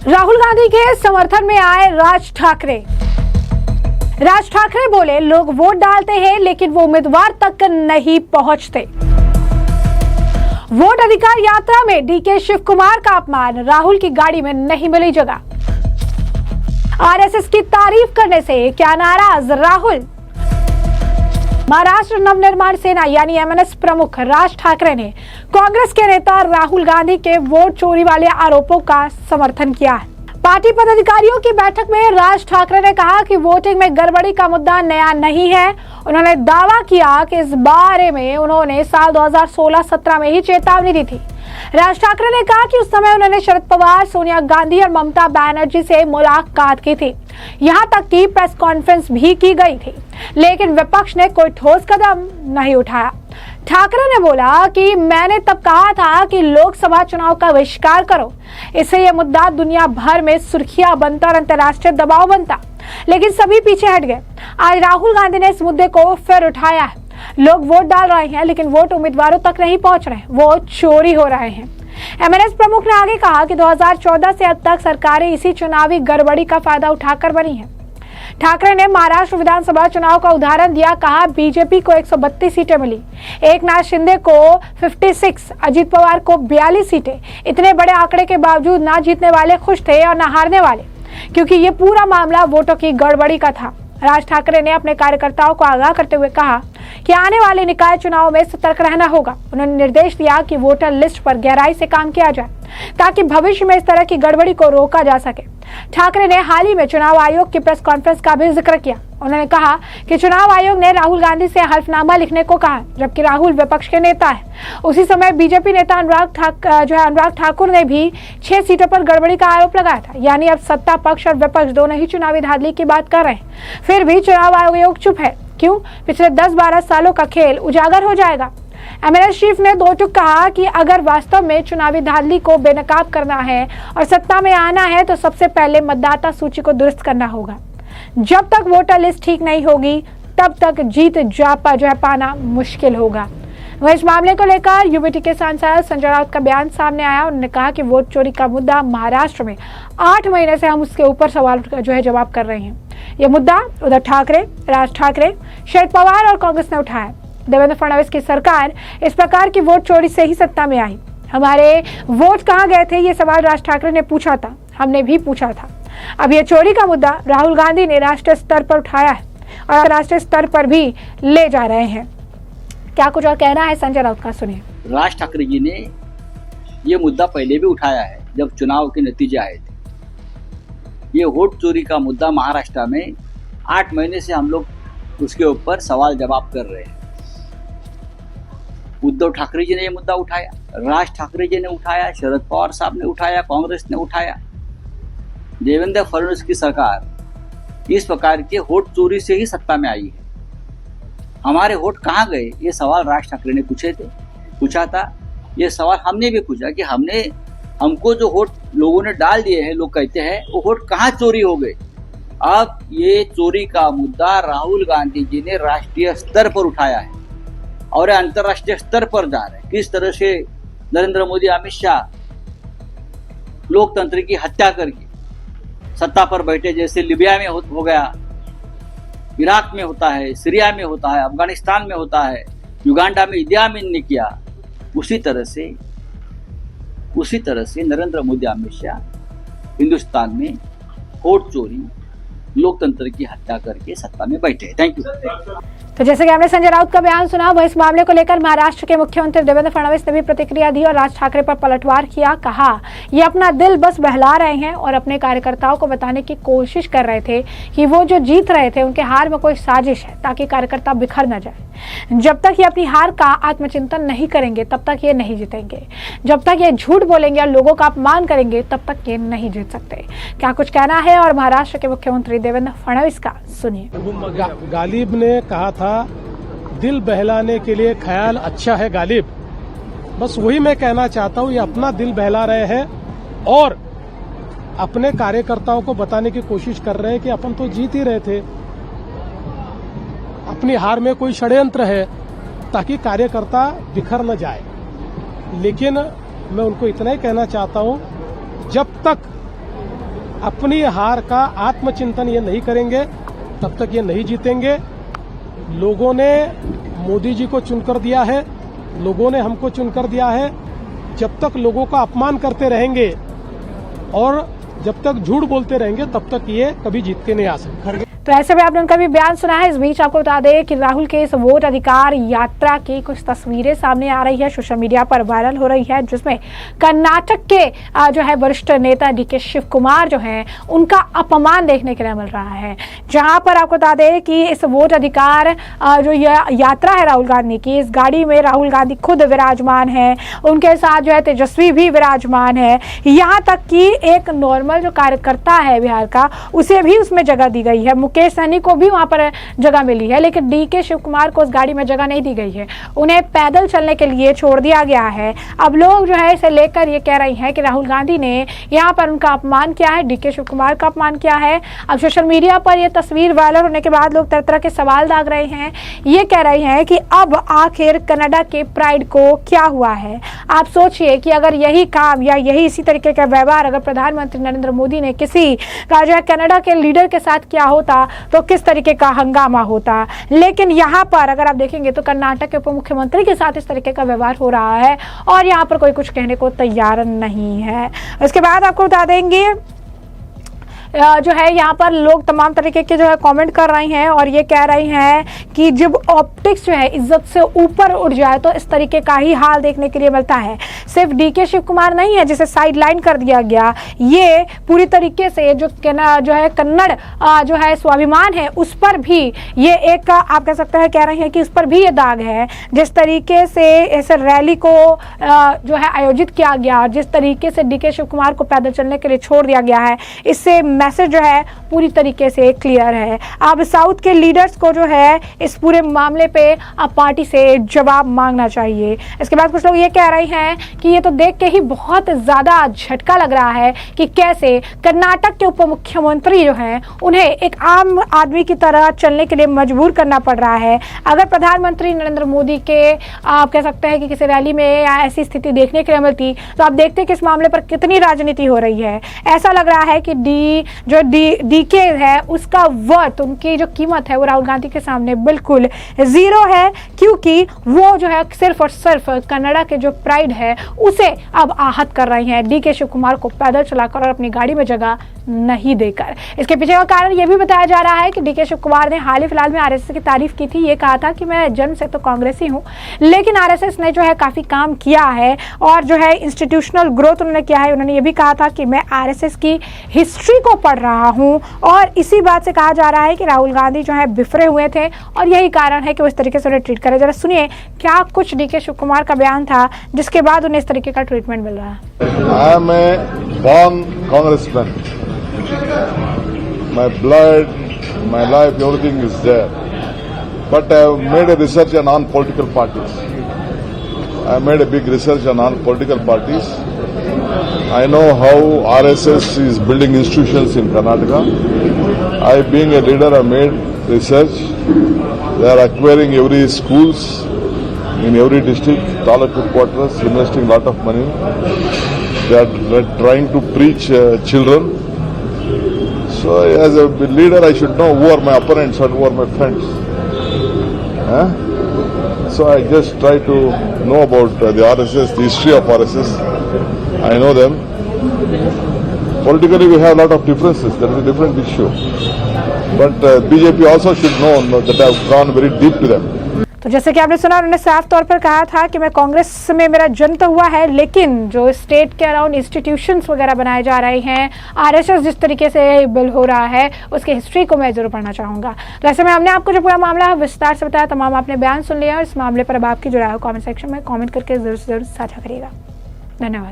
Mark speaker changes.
Speaker 1: राहुल गांधी के समर्थन में आए राज ठाकरे। राज ठाकरे बोले, लोग वोट डालते हैं लेकिन वो उम्मीदवार तक नहीं पहुंचते। वोट अधिकार यात्रा में डीके शिव कुमार का अपमान, राहुल की गाड़ी में नहीं मिली जगह। आरएसएस की तारीफ करने से क्या नाराज राहुल। महाराष्ट्र नवनिर्माण सेना यानी एमएनएस प्रमुख राज ठाकरे ने कांग्रेस के नेता राहुल गांधी के वोट चोरी वाले आरोपों का समर्थन किया है। पार्टी पदाधिकारियों की बैठक में राज ठाकरे ने कहा कि वोटिंग में गड़बड़ी का मुद्दा नया नहीं है। उन्होंने दावा किया कि इस बारे में उन्होंने साल 2016-17 में ही चेतावनी दी थी। राज ठाकरे ने कहा कि उस समय उन्होंने शरद पवार, सोनिया गांधी और ममता बनर्जी से मुलाकात की थी, यहां तक कि प्रेस कॉन्फ्रेंस भी की गई थी, लेकिन विपक्ष ने कोई ठोस कदम नहीं उठाया। ठाकरे ने बोला कि मैंने तब कहा था कि लोकसभा चुनाव का बहिष्कार करो, इससे यह मुद्दा दुनिया भर में सुर्खियां बनता और अंतर्राष्ट्रीय दबाव बनता, लेकिन सभी पीछे हट गए। आज राहुल गांधी ने इस मुद्दे को फिर उठाया है। लोग वोट डाल रहे हैं लेकिन वोट उम्मीदवारों तक नहीं पहुंच रहे, वोट चोरी हो रहे हैं। एमएनएस प्रमुख ने आगे कहा कि 2014 से अब तक सरकारें इसी चुनावी गड़बड़ी का फायदा उठाकर बनी है। ठाकरे ने महाराष्ट्र विधानसभा चुनाव का उदाहरण दिया, कहा बीजेपी को 132 सीटें मिली, एकनाथ शिंदे को 56, अजित पवार को 42 सीटें। इतने बड़े आंकड़े के बावजूद ना जीतने वाले खुश थे और ना हारने वाले, क्योंकि ये पूरा मामला वोटों की गड़बड़ी का था। राज ठाकरे ने अपने कार्यकर्ताओं को आगाह करते हुए कहा कि आने वाले निकाय चुनाव में सतर्क रहना होगा। उन्होंने निर्देश दिया कि वोटर लिस्ट पर गहराई से काम किया जाए ताकि भविष्य में इस तरह की गड़बड़ी को रोका जा सके। ठाकरे ने हाल ही में चुनाव आयोग की प्रेस कॉन्फ्रेंस का भी जिक्र किया। उन्होंने कहा कि चुनाव आयोग ने राहुल गांधी से हल्फनामा लिखने को कहा, जबकि राहुल विपक्ष के नेता है। उसी समय बीजेपी नेता अनुराग ठाकुर ने भी 6 सीटों पर गड़बड़ी का आरोप लगाया था। यानी अब सत्ता पक्ष और विपक्ष दोनों ही चुनावी धांधली की बात कर रहे हैं, फिर भी चुनाव आयोग चुप है। क्यों? पिछले 10-12 सालों का खेल उजागर हो जाएगा। एमएनएस चीफ ने दो टूक कहा कि अगर वास्तव में चुनावी धांधली को बेनकाब करना है और सत्ता में आना है तो सबसे पहले मतदाता सूची को दुरुस्त करना होगा। जब तक वोटर लिस्ट ठीक नहीं होगी तब तक जीत पाना मुश्किल होगा। वह इस मामले को लेकर यूबीटी के सांसद संजय राउत का बयान सामने आया। उन्होंने कहा कि वोट चोरी का मुद्दा महाराष्ट्र में 8 महीने से हम उसके ऊपर सवाल जवाब कर रहे हैं। यह मुद्दा उद्धव ठाकरे, राज ठाकरे, शरद पवार और कांग्रेस ने उठाया। देवेंद्र फडणवीस की सरकार इस प्रकार की वोट चोरी से ही सत्ता में आई। हमारे वोट कहाँ गए थे, ये सवाल राज ठाकरे ने पूछा था, हमने भी पूछा था। अब ये चोरी का मुद्दा राहुल गांधी ने राष्ट्रीय स्तर पर उठाया है और राष्ट्रीय स्तर पर भी ले जा रहे हैं। क्या कुछ और कहना है संजय राउत का, सुनिए।
Speaker 2: राज ठाकरे जी ने ये मुद्दा पहले भी उठाया है जब चुनाव के नतीजे आए थे। ये वोट चोरी का मुद्दा महाराष्ट्र में 8 महीने से हम लोग उसके ऊपर सवाल जवाब कर रहे हैं। उद्धव ठाकरे जी ने ये मुद्दा उठाया, राज ठाकरे जी ने उठाया, शरद पवार साहब ने उठाया, कांग्रेस ने उठाया। देवेंद्र फडणवीस की सरकार इस प्रकार के वोट चोरी से ही सत्ता में आई है। हमारे वोट कहाँ गए, ये सवाल राज ठाकरे ने पूछा था। ये सवाल हमने भी पूछा कि हमको जो वोट लोगों ने डाल दिए हैं, लोग कहते हैं वो वोट कहाँ चोरी हो गए। अब ये चोरी का मुद्दा राहुल गांधी जी ने राष्ट्रीय स्तर पर उठाया है और अंतर्राष्ट्रीय स्तर पर जा रहे हैं। किस तरह से नरेंद्र मोदी, अमित शाह लोकतंत्र की हत्या करके सत्ता पर बैठे, जैसे लीबिया में हो गया, इराक में होता है, सीरिया में होता है, अफगानिस्तान में होता है, युगांडा में इदी अमीन ने किया। उसी तरह से नरेंद्र मोदी, अमित शाह हिंदुस्तान में वोट चोरी, लोकतंत्र की हत्या करके सत्ता में बैठे। Thank you.
Speaker 1: तो जैसे कि हमने संजय राउत का बयान सुना, वह इस मामले को लेकर महाराष्ट्र के मुख्यमंत्री देवेंद्र फडणवीस ने भी प्रतिक्रिया दी और राज ठाकरे पर पलटवार किया। कहा ये अपना दिल बस बहला रहे हैं और अपने कार्यकर्ताओं को बताने की कोशिश कर रहे थे कि वो जो जीत रहे थे उनके हार में कोई साजिश है ताकि कार्यकर्ता बिखर न जाए। जब तक ये अपनी हार का आत्मचिंतन नहीं करेंगे तब तक ये नहीं जीतेंगे। जब तक ये झूठ बोलेंगे और लोगों का अपमान करेंगे तब तक ये नहीं जीत सकते। क्या कुछ कहना है और महाराष्ट्र के मुख्यमंत्री देवेंद्र फडणवीस का, सुनिए।
Speaker 3: गालिब ने कहा था दिल बहलाने के लिए ख्याल अच्छा है गालिब। बस वही मैं कहना चाहता हूँ, ये अपना दिल बहला रहे हैं और अपने कार्यकर्ताओं को बताने की कोशिश कर रहे हैं कि अपन तो जीत ही रहे थे, अपनी हार में कोई षड्यंत्र है ताकि कार्यकर्ता बिखर न जाए। लेकिन मैं उनको इतना ही कहना चाहता हूं, जब तक अपनी हार का आत्मचिंतन ये नहीं करेंगे तब तक ये नहीं जीतेंगे। लोगों ने मोदी जी को चुनकर दिया है, लोगों ने हमको चुनकर दिया है। जब तक लोगों का अपमान करते रहेंगे और जब तक झूठ बोलते रहेंगे तब तक ये कभी जीत के नहीं आ सकते।
Speaker 1: तो ऐसे में आपने उनका भी बयान सुना है। इस बीच आपको बता दें कि राहुल के इस वोट अधिकार यात्रा की कुछ तस्वीरें सामने आ रही है, सोशल मीडिया पर वायरल हो रही है, जिसमें कर्नाटक के जो है वरिष्ठ नेता डीके शिव कुमार जो है उनका अपमान देखने के लिए मिल रहा है। जहां पर आपको बता दें कि इस वोट अधिकार जो यात्रा है राहुल गांधी की, इस गाड़ी में राहुल गांधी खुद विराजमान है, उनके साथ जो है तेजस्वी भी विराजमान है। यहाँ तक कि एक नॉर्मल जो कार्यकर्ता है बिहार का, उसे भी उसमें जगह दी गई है। मुकेश सहनी को भी वहां पर जगह मिली है, लेकिन डीके शिव कुमार को उस गाड़ी में जगह नहीं दी गई है। उन्हें पैदल चलने के लिए छोड़ दिया गया है। अब लोग जो है इसे लेकर ये कह रही हैं कि राहुल गांधी ने यहाँ पर उनका अपमान किया है, डीके शिव कुमार का अपमान किया है। अब सोशल मीडिया पर यह तस्वीर वायरल होने के बाद लोग तरह तरह के सवाल दाग रहे हैं। ये कह रहे हैं कि अब आखिर कनाडा के प्राइड को क्या हुआ है। आप सोचिए कि अगर यही काम या यही इसी तरीके का व्यवहार अगर प्रधानमंत्री नरेंद्र मोदी ने किसी का जो है कनाडा के लीडर के साथ किया होता तो किस तरीके का हंगामा होता। लेकिन यहाँ पर अगर आप देखेंगे तो कर्नाटक के उप मुख्यमंत्री के साथ इस तरीके का व्यवहार हो रहा है और यहाँ पर कोई कुछ कहने को तैयार नहीं है। उसके बाद आपको बता देंगे जो है यहाँ पर लोग तमाम तरीके के जो है कमेंट कर रहे हैं और ये कह रहे हैं कि जब ऑप्टिक्स जो है इज्जत से ऊपर उठ जाए तो इस तरीके का ही हाल देखने के लिए मिलता है। सिर्फ डीके शिव कुमार नहीं है जिसे साइड लाइन कर दिया गया, ये पूरी तरीके से जो है कन्नड़ जो है स्वाभिमान है उस पर भी ये एक आप कह सकते हैं, कह रहे हैं कि उस पर भी ये दाग है। जिस तरीके से इस रैली को जो है आयोजित किया गया, जिस तरीके से डीके शिव कुमार को पैदल चलने के लिए छोड़ दिया गया है, इससे मैसेज जो है पूरी तरीके से क्लियर है। अब साउथ के लीडर्स को जो है इस पूरे मामले पे अब पार्टी से जवाब मांगना चाहिए। इसके बाद कुछ लोग ये कह रहे हैं कि ये तो देख के ही बहुत ज्यादा झटका लग रहा है कि कैसे कर्नाटक के उप मुख्यमंत्री जो हैं उन्हें एक आम आदमी की तरह चलने के लिए मजबूर करना पड़ रहा है। अगर प्रधानमंत्री नरेंद्र मोदी के आप कह सकते हैं कि किसी रैली में या ऐसी स्थिति देखने के लिए मिलती तो आप देखते कि इस मामले पर कितनी राजनीति हो रही है। ऐसा लग रहा है कि डीके है उसका वर्थ, उनकी जो कीमत है वो राहुल गांधी के सामने बिल्कुल जीरो है, क्योंकि वो जो है सिर्फ और सिर्फ कनाडा के जो प्राइड है उसे अब आहत कर रही हैं डीके शिव कुमार को पैदल चलाकर और अपनी गाड़ी में जगह नहीं देकर। इसके पीछे का कारण यह भी बताया जा रहा है कि डीके शिव कुमार ने हाल ही फिलहाल में आरएसएस की तारीफ की थी। ये कहा था कि मैं जन्म से तो कांग्रेसी हूं, लेकिन आरएसएस ने जो है काफी काम किया है और जो है इंस्टीट्यूशनल ग्रोथ उन्होंने किया है। उन्होंने ये भी कहा था कि मैं आरएसएस की हिस्ट्री को पढ़ रहा हूं और इसी बात से कहा जा रहा है कि राहुल गांधी जो है बिफरे हुए थे और यही कारण है कि वो इस तरीके से उन्हें ट्रीट करे। जरा सुनिए क्या कुछ डीके शिव कुमार का बयान था जिसके बाद उन्हें इस तरीके का ट्रीटमेंट मिल रहा है।
Speaker 4: I am a born congressman. My blood, my life, everything is there. But I have made a research on non-political parties. I have made a big research on non-political parties. I know how RSS is building institutions in Karnataka. I, being a leader, have made research. They are acquiring every schools in every district, taluk headquarters, investing lot of money. They are trying to preach children. So as a leader, I should know who are my opponents and who are my friends. So I just try to know about the RSS, the history of RSS. I know them. Politically, we have a lot of differences. That is a different issue. But BJP also should know that I have gone very deep to them.
Speaker 1: तो जैसे कि आपने सुना, उन्होंने साफ तौर पर कहा था कि मैं कांग्रेस में मेरा जन्म तो हुआ है, लेकिन जो स्टेट के अराउंड इंस्टीट्यूशंस वगैरह बनाए जा रहे हैं, आरएसएस जिस तरीके से बिल हो रहा है, उसके हिस्ट्री को मैं जरूर पढ़ना चाहूंगा। तो ऐसे में हमने आपको जो पूरा मामला है विस्तार से बताया, तमाम आपने बयान सुन लिया और इस मामले पर अब आपकी जो राय हो कॉमेंट सेक्शन में कॉमेंट करके जरूर साझा करिएगा। धन्यवाद।